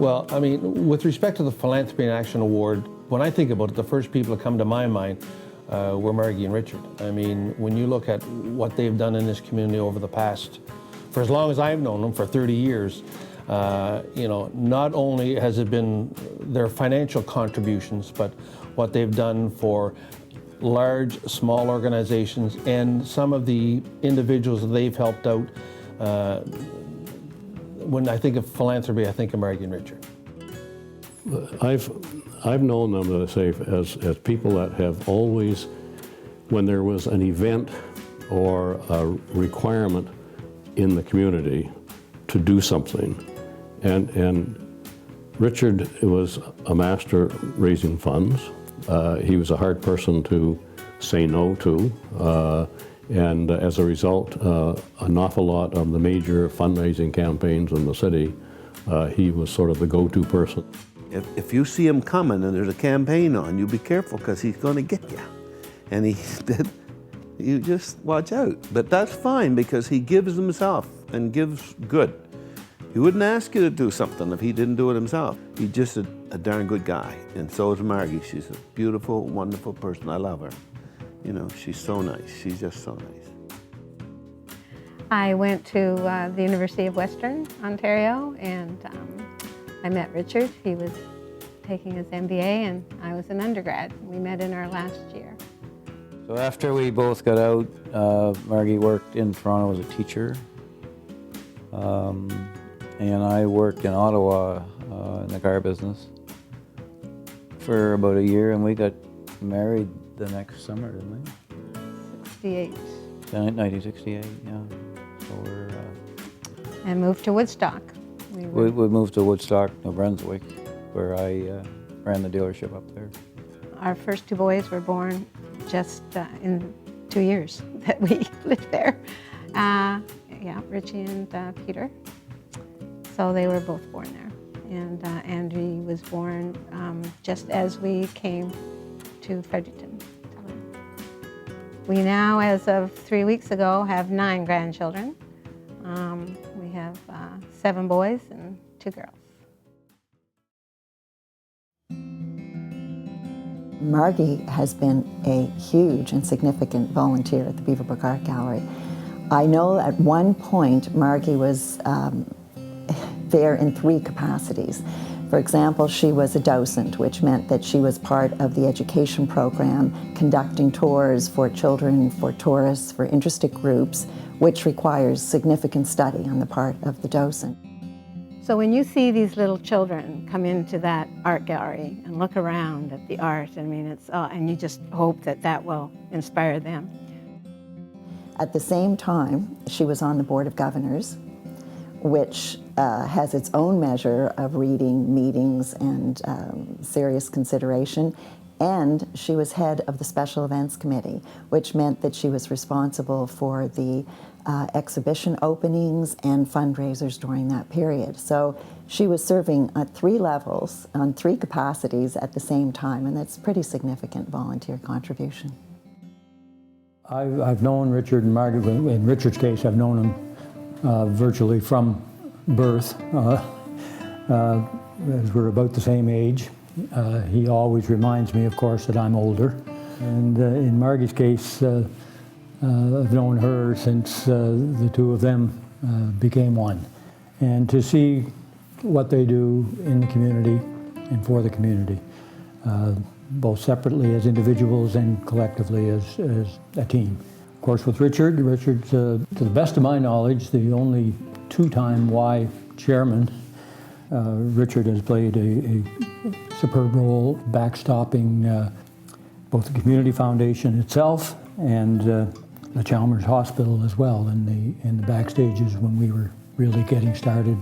Well, I mean, with respect to the Philanthropy and Action Award, when I think about it, the first people that come to my mind were Margie and Richard. I mean, when you look at what they've done in this community over the past, for as long as I've known them, for 30 years, you know, not only has it been their financial contributions, but what they've done for large, small organizations and some of the individuals that they've helped out. When I think of philanthropy, I think of Margie and Richard. I've known them, as I say, as people that have always, when there was an event or a requirement in the community to do something, and Richard was a master raising funds. He was a hard person to say no to, and as a result, an awful lot of the major fundraising campaigns in the city, he was sort of the go-to person. If you see him coming and there's a campaign on, you be careful because he's going to get you. And he said, you just watch out. But that's fine because he gives himself and gives good. He wouldn't ask you to do something if he didn't do it himself. He's just a darn good guy. And so is Margie. She's a beautiful, wonderful person. I love her. You know, she's so nice. She's just so nice. I went to the University of Western Ontario, and I met Richard. He was taking his MBA, and I was an undergrad. We met in our last year. So after we both got out, Margie worked in Toronto as a teacher, and I worked in Ottawa in the car business for about a year, and we got married the next summer, didn't we? 68. 1968, yeah. So we're... And moved to Woodstock. We moved to Woodstock, New Brunswick, where I ran the dealership up there. Our first two boys were born just in 2 years that we lived there. Yeah, Richie and Peter. So they were both born there. And Andrew was born just as we came to Fredericton. We now, as of 3 weeks ago, have 9 grandchildren. We have 7 boys and 2 girls. Margie has been a huge and significant volunteer at the Beaverbrook Art Gallery. I know at one point Margie was there in 3 capacities. For example, she was a docent, which meant that she was part of the education program, conducting tours for children, for tourists, for interested groups, which requires significant study on the part of the docent. So when you see these little children come into that art gallery and look around at the art, I mean, it's and you just hope that that will inspire them. At the same time, she was on the Board of Governors, which has its own measure of reading, meetings, and serious consideration. And she was head of the Special Events Committee, which meant that she was responsible for the exhibition openings and fundraisers during that period. So she was serving at 3 levels, on 3 capacities at the same time, and that's pretty significant volunteer contribution. I've known Richard and Margaret. In Richard's case, I've known him virtually from birth, as we're about the same age. He always reminds me, of course, that I'm older. And in Margie's case, I've known her since the 2 of them became one. And to see what they do in the community and for the community, both separately as individuals and collectively as a team. Of course, with Richard's, to the best of my knowledge, the only 2-time Y chairman. Richard has played a superb role backstopping both the Community Foundation itself and the Chalmers Hospital as well in the backstages when we were really getting started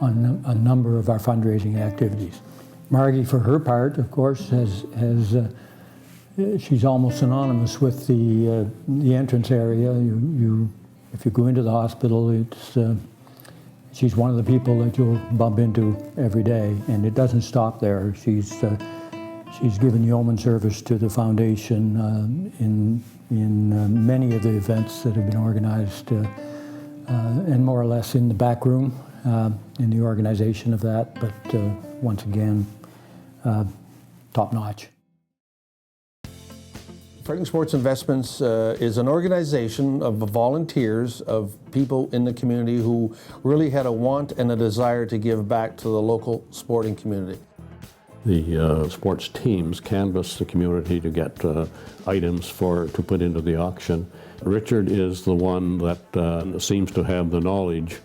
on a number of our fundraising activities. Margie, for her part, of course, she's almost synonymous with the entrance area. If you go into the hospital, she's one of the people that you'll bump into every day, and it doesn't stop there. She's given yeoman service to the foundation in many of the events that have been organized and more or less in the back room in the organization of that, but once again, top notch. Fredericton Sports Investments is an organization of volunteers, of people in the community who really had a want and a desire to give back to the local sporting community. The sports teams canvass the community to get items to put into the auction. Richard is the one that seems to have the knowledge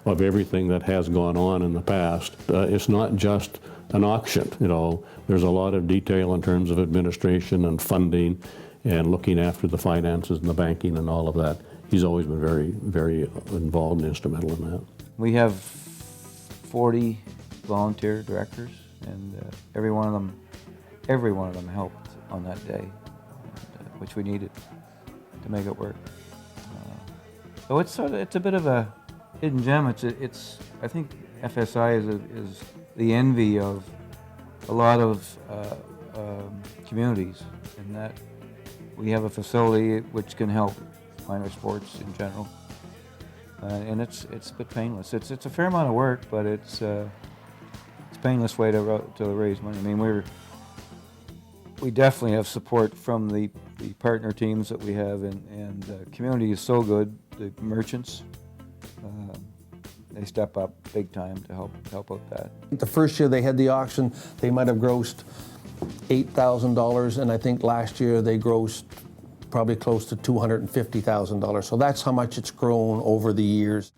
of everything that has gone on in the past. It's not just an auction, you know. There's a lot of detail in terms of administration and funding and looking after the finances and the banking and all of that. He's always been very, very involved and instrumental in that. We have 40 volunteer directors, and every one of them helped on that day, which we needed to make it work. So it's a bit of a hidden gem. I think FSI is the envy of a lot of communities, in that we have a facility which can help minor sports in general, and it's a bit painless. It's a fair amount of work, but it's a painless way to raise money. I mean, we definitely have support from the partner teams that we have, and the community is so good. The merchants, they step up big time to help out that. The first year they had the auction, they might have grossed $8,000, and I think last year they grossed probably close to $250,000. So that's how much it's grown over the years.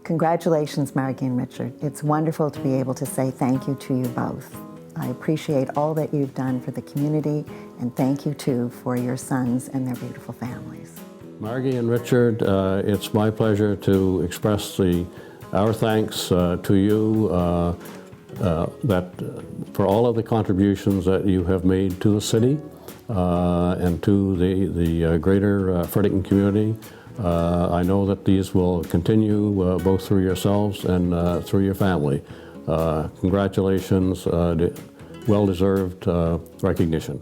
Congratulations, Margie and Richard. It's wonderful to be able to say thank you to you both. I appreciate all that you've done for the community, and thank you too for your sons and their beautiful families. Margie and Richard, it's my pleasure to express our thanks to you for all of the contributions that you have made to the city and to the greater Fredericton community. I know that these will continue both through yourselves and through your family. Congratulations, well-deserved recognition.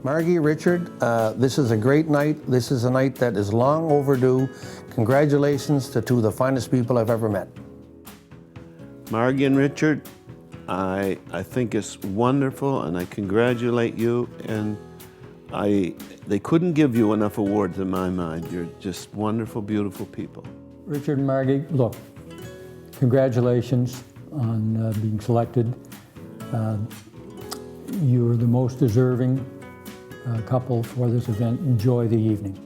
Margie, Richard, this is a great night. This is a night that is long overdue. Congratulations to two of the finest people I've ever met. Margie and Richard, I think it's wonderful, and I congratulate you. And they couldn't give you enough awards in my mind. You're just wonderful, beautiful people. Richard and Margie, look, congratulations on being selected. You're the most deserving couple for this event. Enjoy the evening.